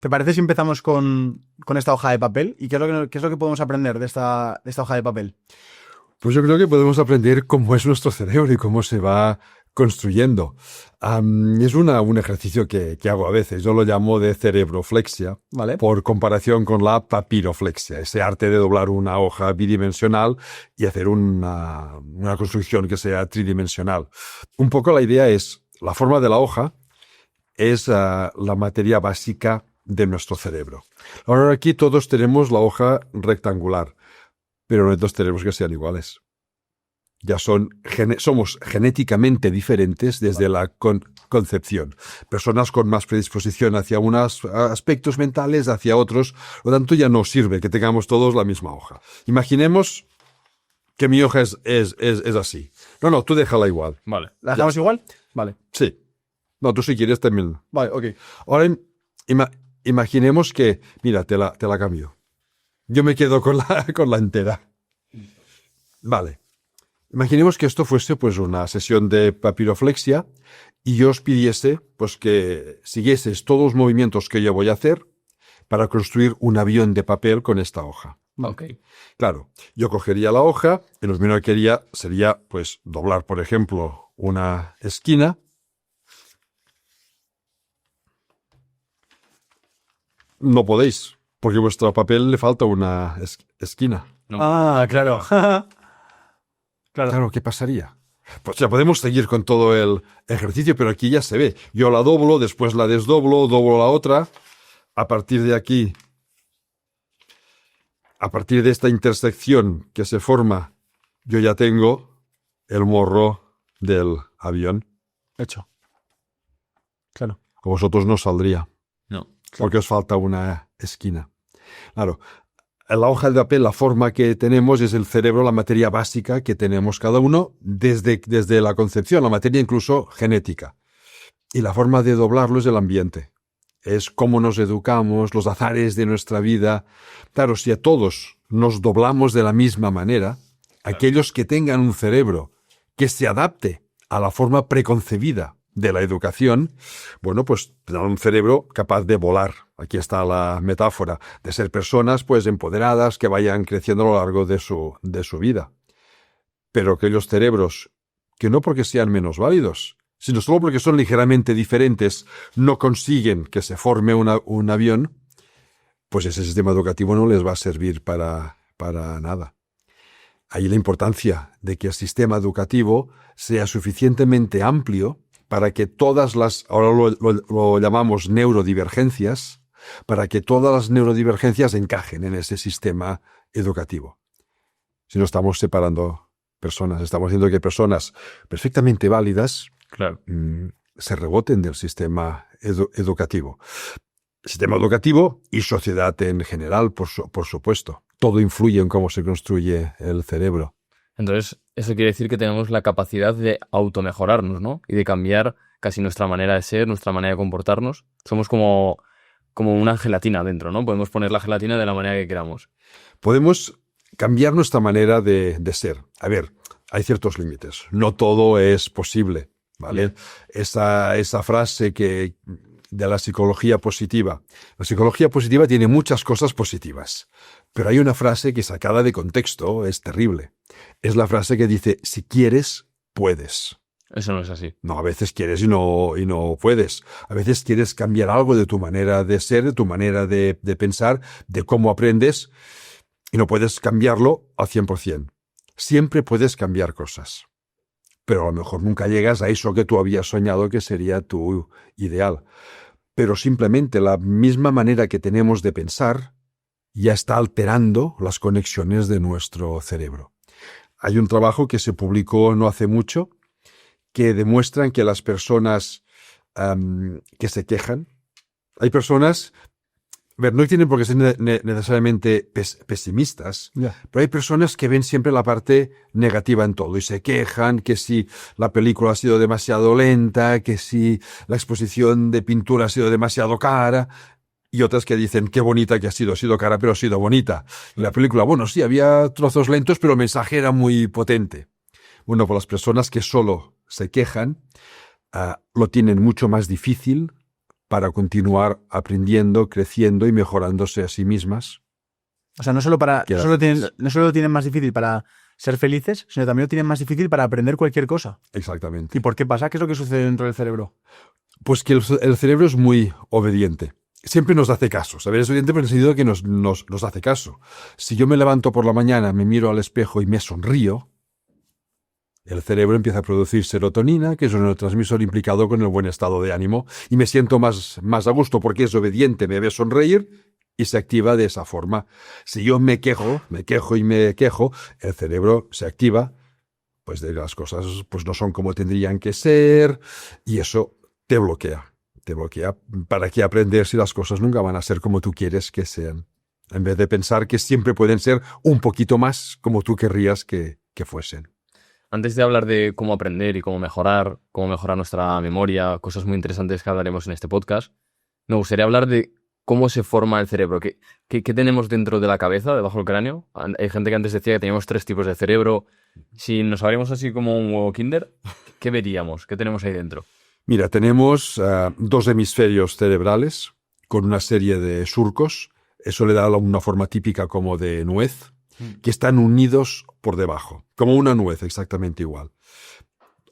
¿Te parece si empezamos con esta hoja de papel? ¿Y qué es lo que podemos aprender de esta hoja de papel? Pues yo creo que podemos aprender cómo es nuestro cerebro y cómo se va construyendo. Es un ejercicio que hago a veces. Yo lo llamo de cerebroflexia, ¿Vale? por comparación con la papiroflexia, ese arte de doblar una hoja bidimensional y hacer una construcción que sea tridimensional. Un poco la idea es, la forma de la hoja es la materia básica de nuestro cerebro. Ahora aquí todos tenemos la hoja rectangular, pero no todos tenemos que sean iguales. Ya somos genéticamente diferentes desde la concepción. Personas con más predisposición hacia unos aspectos mentales, hacia otros. Por lo tanto, ya no sirve que tengamos todos la misma hoja. Imaginemos que mi hoja es así. No, tú déjala igual. Vale. ¿La dejamos igual? Vale. Sí. No, tú si quieres también. Vale, ok. Ahora imaginemos que, mira, te la cambio. Yo me quedo con la entera. Vale. Imaginemos que esto fuese pues una sesión de papiroflexia y yo os pidiese pues que siguieses todos los movimientos que yo voy a hacer para construir un avión de papel con esta hoja. Ok. Claro, yo cogería la hoja y lo primero que haría sería pues doblar, por ejemplo, una esquina. No podéis, porque a vuestro papel le falta una esquina. No. Ah, claro. Claro, ¿qué pasaría? Pues ya podemos seguir con todo el ejercicio, pero aquí ya se ve. Yo la doblo, después la desdoblo, doblo la otra. A partir de aquí, a partir de esta intersección que se forma, yo ya tengo el morro del avión. Hecho. Claro. A vosotros no saldría, No. porque os falta una esquina. Claro. La hoja de papel, la forma que tenemos es el cerebro, la materia básica que tenemos cada uno desde la concepción, la materia incluso genética. Y la forma de doblarlo es el ambiente. Es cómo nos educamos, los azares de nuestra vida. Claro, si a todos nos doblamos de la misma manera, aquellos que tengan un cerebro que se adapte a la forma preconcebida de la educación, bueno, pues tendrán un cerebro capaz de volar. Aquí está la metáfora de ser personas pues empoderadas que vayan creciendo a lo largo de su vida. Pero aquellos cerebros que no porque sean menos válidos, sino solo porque son ligeramente diferentes, no consiguen que se forme un avión, pues ese sistema educativo no les va a servir para nada. Ahí la importancia de que el sistema educativo sea suficientemente amplio para que todas las, ahora lo llamamos neurodivergencias, para que todas las neurodivergencias encajen en ese sistema educativo. Si no estamos separando personas, estamos haciendo que personas perfectamente válidas Claro. se reboten del sistema educativo. Sistema educativo y sociedad en general, por supuesto. Todo influye en cómo se construye el cerebro. Entonces, eso quiere decir que tenemos la capacidad de automejorarnos, ¿no? Y de cambiar casi nuestra manera de ser, nuestra manera de comportarnos. Somos como una gelatina dentro, ¿no? Podemos poner la gelatina de la manera que queramos. Podemos cambiar nuestra manera de ser. A ver, hay ciertos límites. No todo es posible, ¿vale? Esa frase de la psicología positiva. La psicología positiva tiene muchas cosas positivas, pero hay una frase que sacada de contexto es terrible. Es la frase que dice, si quieres, puedes. Eso no es así. No, a veces quieres y no puedes. A veces quieres cambiar algo de tu manera de ser, de tu manera de pensar, de cómo aprendes, y no puedes cambiarlo al 100%. Siempre puedes cambiar cosas, pero a lo mejor nunca llegas a eso que tú habías soñado que sería tu ideal. Pero simplemente la misma manera que tenemos de pensar ya está alterando las conexiones de nuestro cerebro. Hay un trabajo que se publicó no hace mucho que demuestran que las personas que se quejan, hay personas, a ver, no tienen por qué ser necesariamente pesimistas, pero hay personas que ven siempre la parte negativa en todo y se quejan que si la película ha sido demasiado lenta, que si la exposición de pintura ha sido demasiado cara, y otras que dicen qué bonita que ha sido cara pero ha sido bonita. Y la película, bueno, sí, había trozos lentos pero el mensaje era muy potente. Bueno, pues las personas que solo se quejan lo tienen mucho más difícil para continuar aprendiendo, creciendo y mejorándose a sí mismas. O sea, no solo Que- no solo lo tienen más difícil para ser felices, sino también lo tienen más difícil para aprender cualquier cosa. Exactamente. ¿Y por qué pasa? ¿Qué es lo que sucede dentro del cerebro? Pues que el cerebro es muy obediente. Siempre nos hace caso. ¿Sabes? Es obediente en el sentido de que nos hace caso. Si yo me levanto por la mañana, me miro al espejo y me sonrío, el cerebro empieza a producir serotonina, que es un neurotransmisor implicado con el buen estado de ánimo, y me siento más a gusto porque es obediente, me ve sonreír y se activa de esa forma. Si yo me quejo, el cerebro se activa, pues de las cosas pues no son como tendrían que ser, y eso te bloquea. Te bloquea. ¿Para qué aprender si las cosas nunca van a ser como tú quieres que sean? En vez de pensar que siempre pueden ser un poquito más como tú querrías que fuesen. Antes de hablar de cómo aprender y cómo mejorar nuestra memoria, cosas muy interesantes que hablaremos en este podcast, me gustaría hablar de cómo se forma el cerebro. ¿Qué tenemos dentro de la cabeza, debajo del cráneo? Hay gente que antes decía que teníamos 3 tipos de cerebro. Si nos abriéramos así como un huevo Kinder, ¿qué veríamos? ¿Qué tenemos ahí dentro? Mira, tenemos 2 hemisferios cerebrales con una serie de surcos. Eso le da una forma típica como de nuez, que están unidos por debajo, como una nuez, exactamente igual.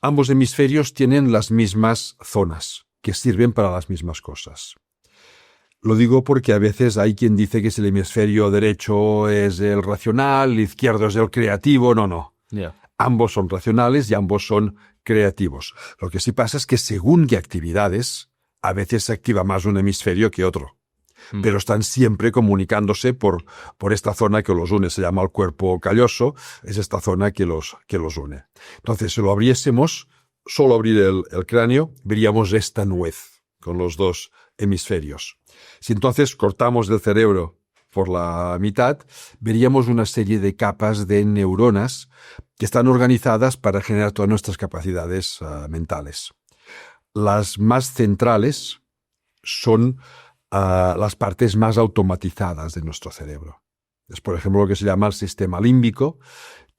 Ambos hemisferios tienen las mismas zonas, que sirven para las mismas cosas. Lo digo porque a veces hay quien dice que si el hemisferio derecho es el racional, el izquierdo es el creativo. No. Ya. Ambos son racionales y ambos son creativos. Lo que sí pasa es que según qué actividades, a veces se activa más un hemisferio que otro. Pero están siempre comunicándose por esta zona que los une. Se llama el cuerpo calloso. Es esta zona que los une. Entonces, si lo abriésemos, solo abrir el cráneo, veríamos esta nuez con los 2 hemisferios. Si entonces cortamos el cerebro por la mitad, veríamos una serie de capas de neuronas que están organizadas para generar todas nuestras capacidades mentales. Las más centrales son las partes más automatizadas de nuestro cerebro. Es, por ejemplo, lo que se llama el sistema límbico,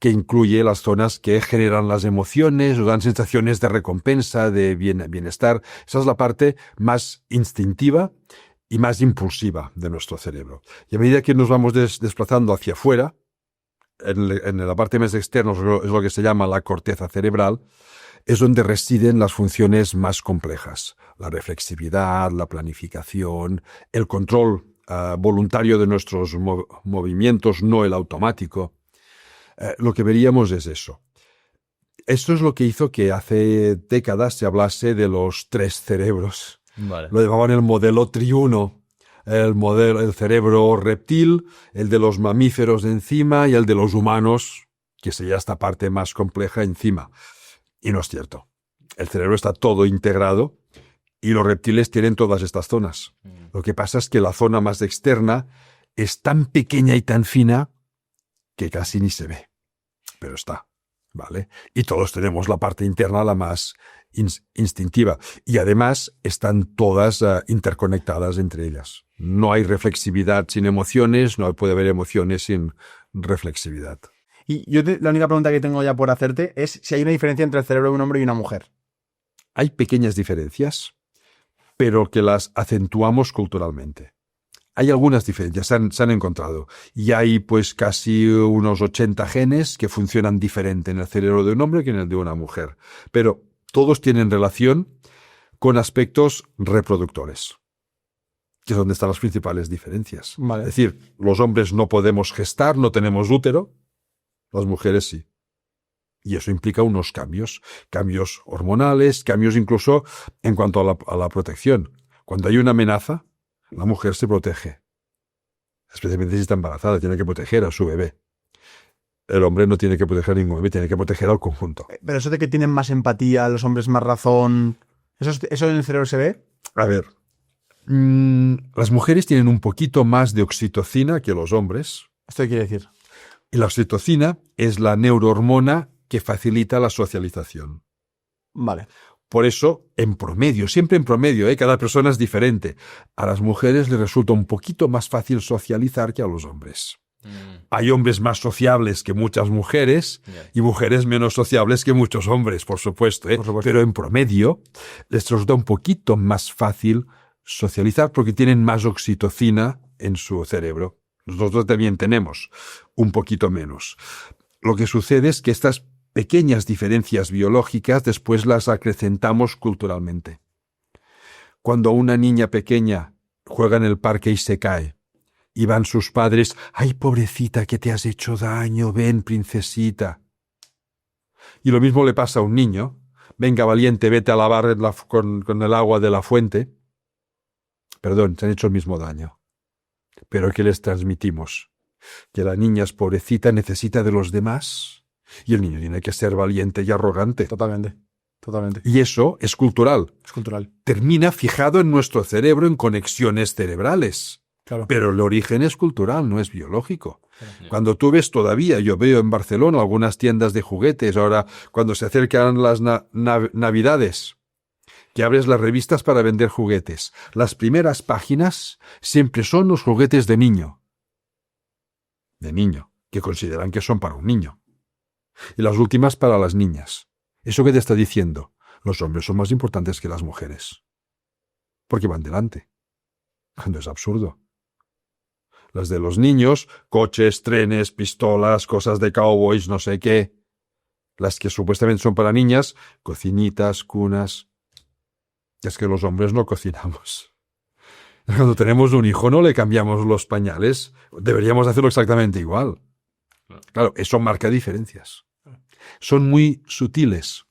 que incluye las zonas que generan las emociones, nos dan sensaciones de recompensa, de bienestar. Esa es la parte más instintiva y más impulsiva de nuestro cerebro. Y a medida que nos vamos desplazando hacia afuera, en la parte más externa es lo que se llama la corteza cerebral, es donde residen las funciones más complejas. La reflexividad, la planificación, el control voluntario de nuestros movimientos, no el automático. Lo que veríamos es eso. Esto es lo que hizo que hace décadas se hablase de los 3 cerebros. Vale. Lo llamaban el modelo triuno. El cerebro reptil, el de los mamíferos encima y el de los humanos, que sería esta parte más compleja encima. Y no es cierto. El cerebro está todo integrado y los reptiles tienen todas estas zonas. Lo que pasa es que la zona más externa es tan pequeña y tan fina que casi ni se ve. Pero está, ¿vale? Y todos tenemos la parte interna, la más instintiva. Y además están todas interconectadas entre ellas. No hay reflexividad sin emociones, no puede haber emociones sin reflexividad. Y la única pregunta que tengo ya por hacerte es si hay una diferencia entre el cerebro de un hombre y una mujer. Hay pequeñas diferencias, pero que las acentuamos culturalmente. Hay algunas diferencias, se han encontrado. Y hay pues casi unos 80 genes que funcionan diferente en el cerebro de un hombre que en el de una mujer. Pero todos tienen relación con aspectos reproductores, que es donde están las principales diferencias. Vale. Es decir, los hombres no podemos gestar, no tenemos útero, las mujeres sí. Y eso implica unos cambios hormonales, cambios incluso en cuanto a la protección. Cuando hay una amenaza, la mujer se protege. Especialmente si está embarazada, tiene que proteger a su bebé. El hombre no tiene que proteger a ningún bebé, tiene que proteger al conjunto. Pero eso de que tienen más empatía, los hombres más razón, ¿eso en el cerebro se ve? A ver, las mujeres tienen un poquito más de oxitocina que los hombres. ¿Esto qué quiere decir? Y la oxitocina es la neurohormona que facilita la socialización. Vale. Por eso, en promedio, siempre en promedio, cada persona es diferente. A las mujeres les resulta un poquito más fácil socializar que a los hombres. Hay hombres más sociables que muchas mujeres y mujeres menos sociables que muchos hombres, por supuesto. Por supuesto. Pero en promedio les resulta un poquito más fácil socializar porque tienen más oxitocina en su cerebro. Nosotros también tenemos un poquito menos. Lo que sucede es que estas pequeñas diferencias biológicas después las acrecentamos culturalmente. Cuando una niña pequeña juega en el parque y se cae, y van sus padres, ¡ay, pobrecita, que te has hecho daño! Ven, princesita. Y lo mismo le pasa a un niño. Venga, valiente, vete a lavar con el agua de la fuente. Perdón, se han hecho el mismo daño. Pero ¿qué les transmitimos? Que la niña es pobrecita, necesita de los demás, y el niño tiene que ser valiente y arrogante. Totalmente. Totalmente. Y eso es cultural. Es cultural. Termina fijado en nuestro cerebro en conexiones cerebrales. Claro. Pero el origen es cultural, no es biológico. Cuando tú ves todavía, yo veo en Barcelona algunas tiendas de juguetes, ahora cuando se acercan las Navidades, que abres las revistas para vender juguetes, las primeras páginas siempre son los juguetes de niño, que consideran que son para un niño, y las últimas para las niñas. ¿Eso qué te está diciendo? Los hombres son más importantes que las mujeres, porque van delante, cuando es absurdo. Las de los niños, coches, trenes, pistolas, cosas de cowboys, no sé qué. Las que supuestamente son para niñas, cocinitas, cunas. Es que los hombres no cocinamos. Cuando tenemos un hijo no le cambiamos los pañales. Deberíamos hacerlo exactamente igual. Claro, eso marca diferencias. Son muy sutiles,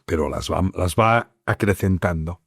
pero las va acrecentando.